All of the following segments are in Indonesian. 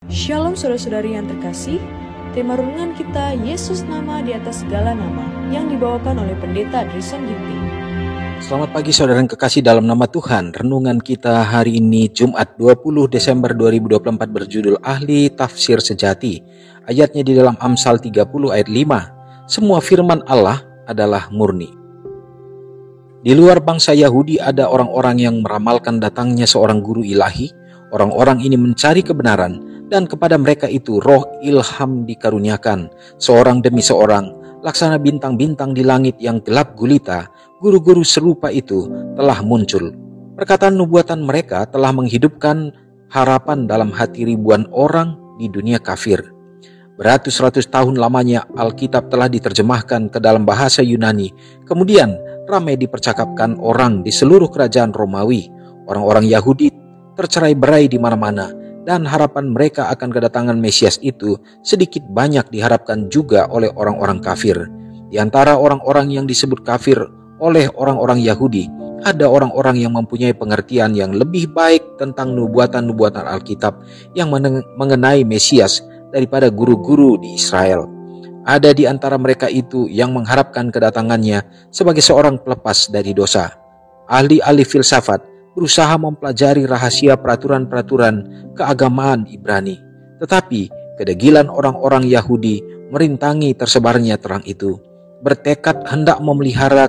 Shalom saudara-saudari yang terkasih, tema renungan kita Yesus nama di atas segala nama yang dibawakan oleh Pendeta Drisan Ginting. Selamat pagi saudara yang kekasih dalam nama Tuhan. Renungan kita hari ini Jumat 20 Desember 2024 berjudul Ahli Tafsir Sejati. Ayatnya di dalam Amsal 30 ayat 5. Semua firman Allah adalah murni. Di luar bangsa Yahudi ada orang-orang yang meramalkan datangnya seorang guru ilahi. Orang-orang ini mencari kebenaran dan kepada mereka itu roh ilham dikaruniakan. Seorang demi seorang, laksana bintang-bintang di langit yang gelap gulita, guru-guru serupa itu telah muncul. Perkataan nubuatan mereka telah menghidupkan harapan dalam hati ribuan orang di dunia kafir. Beratus-ratus tahun lamanya Alkitab telah diterjemahkan ke dalam bahasa Yunani. Kemudian ramai dipercakapkan orang di seluruh kerajaan Romawi. Orang-orang Yahudi tercerai-berai di mana-mana, dan harapan mereka akan kedatangan Mesias itu sedikit banyak diharapkan juga oleh orang-orang kafir. Di antara orang-orang yang disebut kafir oleh orang-orang Yahudi, ada orang-orang yang mempunyai pengertian yang lebih baik tentang nubuatan-nubuatan Alkitab yang mengenai Mesias daripada guru-guru di Israel. Ada di antara mereka itu yang mengharapkan kedatangannya sebagai seorang pelepas dari dosa. Ahli-ahli filsafat berusaha mempelajari rahasia peraturan-peraturan keagamaan Ibrani. Tetapi kedegilan orang-orang Yahudi merintangi tersebarnya terang itu. Bertekad hendak memelihara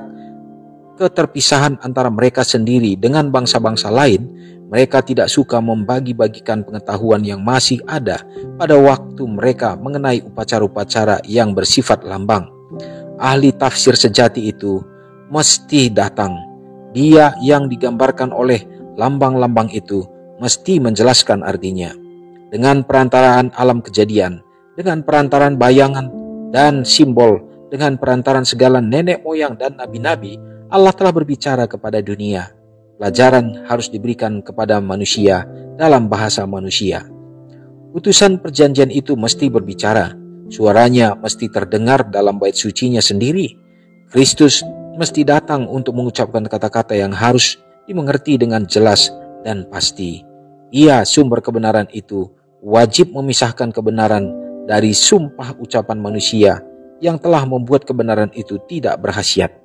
keterpisahan antara mereka sendiri dengan bangsa-bangsa lain, mereka tidak suka membagi-bagikan pengetahuan yang masih ada pada waktu mereka mengenai upacara-upacara yang bersifat lambang. Ahli tafsir sejati itu mesti datang. Dia yang digambarkan oleh lambang-lambang itu mesti menjelaskan artinya. Dengan perantaraan alam kejadian, dengan perantaraan bayangan dan simbol, dengan perantaraan segala nenek moyang dan nabi-nabi, Allah telah berbicara kepada dunia. Pelajaran harus diberikan kepada manusia dalam bahasa manusia. Utusan perjanjian itu mesti berbicara. Suaranya mesti terdengar dalam bait sucinya sendiri. Kristus mesti datang untuk mengucapkan kata-kata yang harus dimengerti dengan jelas dan pasti. Ia sumber kebenaran itu wajib memisahkan kebenaran dari sumpah ucapan manusia yang telah membuat kebenaran itu tidak berkhasiat.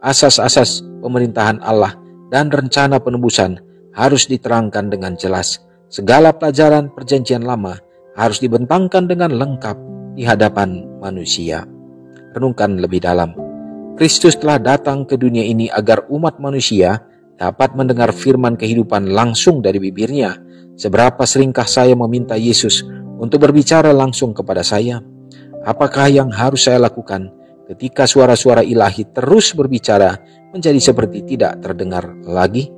Asas-asas pemerintahan Allah dan rencana penebusan harus diterangkan dengan jelas. Segala pelajaran perjanjian lama harus dibentangkan dengan lengkap di hadapan manusia. Renungkan lebih dalam. Kristus telah datang ke dunia ini agar umat manusia dapat mendengar firman kehidupan langsung dari bibirnya. Seberapa seringkah saya meminta Yesus untuk berbicara langsung kepada saya? Apakah yang harus saya lakukan ketika suara-suara ilahi terus berbicara menjadi seperti tidak terdengar lagi?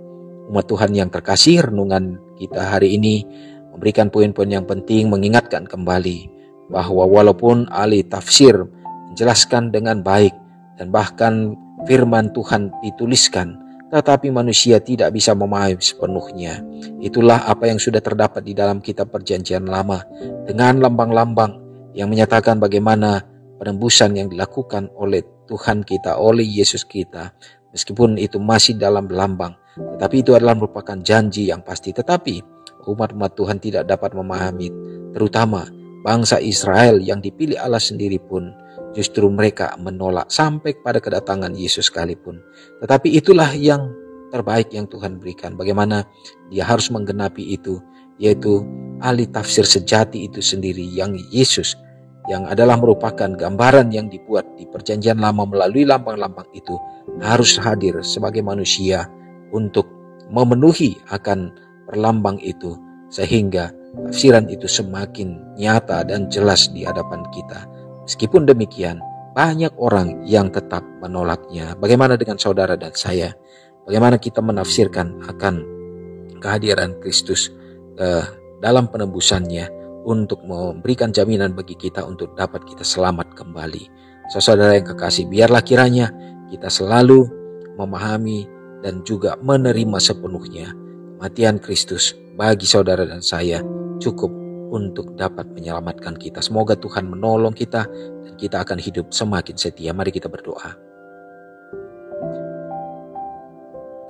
Umat Tuhan yang terkasih, renungan kita hari ini memberikan poin-poin yang penting, mengingatkan kembali bahwa walaupun ahli tafsir menjelaskan dengan baik dan bahkan firman Tuhan dituliskan, tetapi manusia tidak bisa memahami sepenuhnya. Itulah apa yang sudah terdapat di dalam kitab perjanjian lama, dengan lambang-lambang yang menyatakan bagaimana penembusan yang dilakukan oleh Tuhan kita, oleh Yesus kita. Meskipun itu masih dalam lambang, tetapi itu adalah merupakan janji yang pasti. Tetapi umat-umat Tuhan tidak dapat memahami, terutama bangsa Israel yang dipilih Allah sendiri pun justru mereka menolak sampai pada kedatangan Yesus sekalipun. Tetapi itulah yang terbaik yang Tuhan berikan. Bagaimana dia harus menggenapi itu, yaitu ahli tafsir sejati itu sendiri, yang Yesus, yang adalah merupakan gambaran yang dibuat di perjanjian lama melalui lambang-lambang itu, harus hadir sebagai manusia untuk memenuhi akan perlambang itu, sehingga tafsiran itu semakin nyata dan jelas di hadapan kita. Meskipun demikian, banyak orang yang tetap menolaknya. Bagaimana dengan saudara dan saya? Bagaimana kita menafsirkan akan kehadiran Kristus dalam penebusannya untuk memberikan jaminan bagi kita untuk dapat kita selamat kembali? Saudara yang kekasih, biarlah kiranya kita selalu memahami dan juga menerima sepenuhnya kematian Kristus bagi saudara dan saya cukup untuk dapat menyelamatkan kita. Semoga Tuhan menolong kita dan kita akan hidup semakin setia. Mari kita berdoa.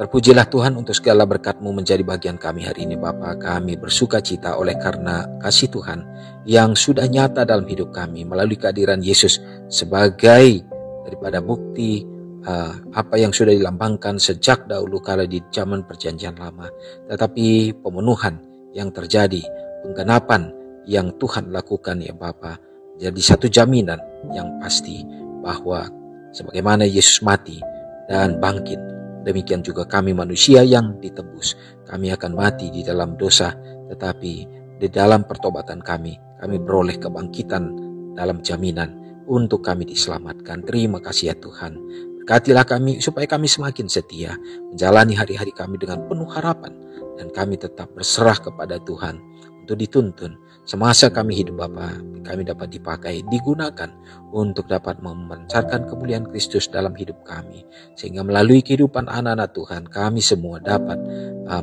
Terpujilah Tuhan untuk segala berkat-Mu menjadi bagian kami hari ini Bapa. Kami bersuka cita oleh karena kasih Tuhan yang sudah nyata dalam hidup kami melalui kehadiran Yesus sebagai daripada bukti apa yang sudah dilambangkan sejak dahulu kala di zaman perjanjian lama. Tetapi pemenuhan yang terjadi, penggenapan yang Tuhan lakukan ya Bapa, jadi satu jaminan yang pasti bahwa sebagaimana Yesus mati dan bangkit, demikian juga kami manusia yang ditebus. Kami akan mati di dalam dosa, tetapi di dalam pertobatan kami beroleh kebangkitan dalam jaminan untuk kami diselamatkan. Terima kasih ya Tuhan. Berkatilah kami supaya kami semakin setia menjalani hari-hari kami dengan penuh harapan, dan kami tetap berserah kepada Tuhan untuk dituntun semasa kami hidup Bapa. Kami dapat dipakai, digunakan untuk dapat memancarkan kemuliaan Kristus dalam hidup kami, sehingga melalui kehidupan anak-anak Tuhan kami semua dapat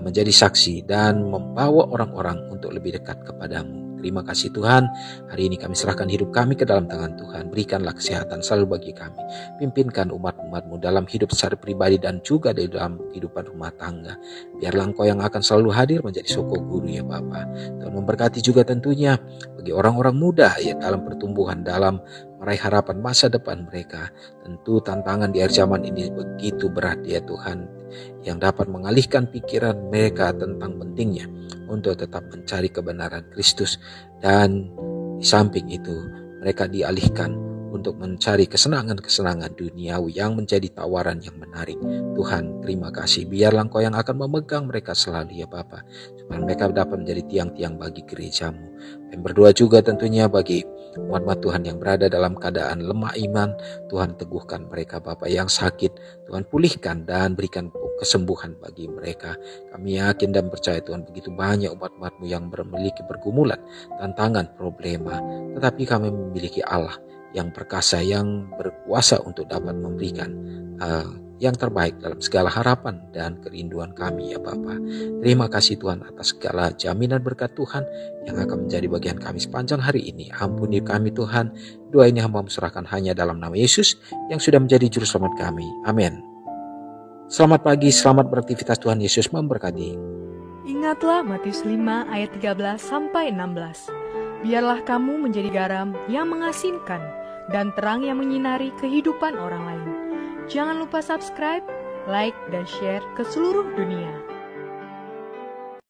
menjadi saksi dan membawa orang-orang untuk lebih dekat kepadamu. Terima kasih Tuhan, hari ini kami serahkan hidup kami ke dalam tangan Tuhan. Berikanlah kesehatan selalu bagi kami. Pimpinkan umat-umat-Mu dalam hidup secara pribadi dan juga di dalam kehidupan rumah tangga. Biarlah Engkau yang akan selalu hadir menjadi soko guru ya Bapa. Tuhan memberkati juga tentunya bagi orang-orang muda ya dalam pertumbuhan, dalam meraih harapan masa depan mereka. Tentu tantangan di akhir zaman ini begitu berat ya Tuhan, yang dapat mengalihkan pikiran mereka tentang pentingnya untuk tetap mencari kebenaran Kristus, dan di samping itu mereka dialihkan untuk mencari kesenangan-kesenangan duniawi yang menjadi tawaran yang menarik. Tuhan, terima kasih. Biarlah Engkau yang akan memegang mereka selalu ya Bapa, supaya mereka dapat menjadi tiang-tiang bagi gereja-Mu. Dan berdoa juga tentunya bagi umat Tuhan yang berada dalam keadaan lemah iman. Tuhan, teguhkan mereka Bapa, yang sakit Tuhan pulihkan dan berikan kesembuhan bagi mereka. Kami yakin dan percaya Tuhan, begitu banyak umat-umat-Mu yang memiliki pergumulan, tantangan, problema, tetapi kami memiliki Allah yang perkasa, yang berkuasa untuk dapat memberikan yang terbaik dalam segala harapan dan kerinduan kami ya Bapa. Terima kasih Tuhan atas segala jaminan berkat Tuhan yang akan menjadi bagian kami sepanjang hari ini. Ampuni kami Tuhan. Doa ini hamba serahkan hanya dalam nama Yesus yang sudah menjadi juru selamat kami. Amin. Selamat pagi, selamat beraktivitas. Tuhan Yesus memberkati. Ingatlah Matius 5 ayat 13-16. Biarlah kamu menjadi garam yang mengasinkan dan terang yang menyinari kehidupan orang lain. Jangan lupa subscribe, like, dan share ke seluruh dunia.